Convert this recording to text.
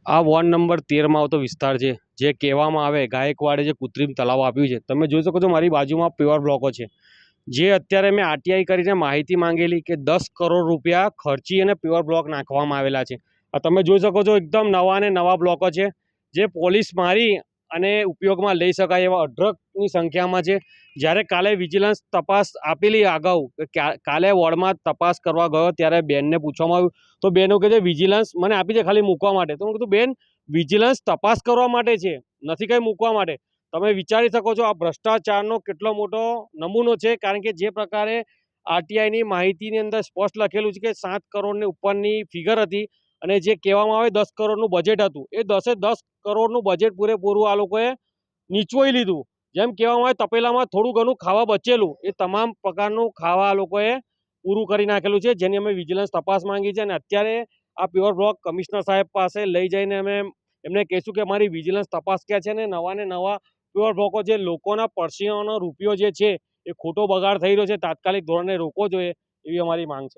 આ ward number 13 આવતો વિસ્તાર છે, જે કહેવામાં આવે ગાયકવાડે જે કૃત્રિમ તલાવ આપ્યું છે. તમે જોઈ શકો છો મારી બાજુમાં પ્યોર બ્લોકો છે, જે અત્યારે મેં આરટીઆઈ કરીને માહિતી માંગેલી કે 10 કરોડ રૂપિયા ખર્ચી અને પ્યોર બ્લોક નાખવામાં આવેલા છે. તમે જોઈ શકો છો એકદમ નવા ને નવા બ્લોકો છે, જે પોલીસ મારી અને ઉપયોગમાં લઈ શકાય એવા અઢળકની સંખ્યામાં છે. જ્યારે કાલે વિજિલન્સ તપાસ આપેલી અગાઉ, કાલે વોર્ડમાં તપાસ કરવા ગયો ત્યારે બેનને પૂછવામાં આવ્યું તો બેનો કહે છે વિજિલન્સ મને આપી દે ખાલી મૂકવા માટે. તો હું કીધું બેન વિજિલન્સ તપાસ કરવા માટે છે, નથી કંઈ મૂકવા માટે. તમે વિચારી શકો છો આ ભ્રષ્ટાચારનો કેટલો મોટો નમૂનો છે, કારણ કે જે પ્રકારે આરટીઆઈની માહિતીની અંદર સ્પષ્ટ લખેલું છે કે 7 કરોડની ઉપરની ફિગર હતી અને જે કહેવામાં આવે 10 કરોડનું બજેટ હતું, એ 10 કરોડનું બજેટ પૂરેપૂરું આ લોકોએ નીચોઈ લીધું. જેમ કહેવામાં આવે તપેલામાં થોડું ઘણું ખાવા બચેલું, એ તમામ પ્રકારનું ખાવા આ લોકોએ પૂરું કરી નાખેલું છે, જેની અમે વિજિલન્સ તપાસ માંગી છે. અને અત્યારે આ પ્યોર બ્લોક કમિશનર સાહેબ પાસે લઈ જઈને અમે એમને કહીશું કે અમારી વિજિલન્સ તપાસ ક્યાં છે, ને નવા પ્યોર બ્લોકો જે લોકોના પરસેવાનો રૂપિયો જે છે એ ખોટો બગાડ થઈ રહ્યો છે, તાત્કાલિક ધોરણે રોકવો જોઈએ એવી અમારી માંગ છે.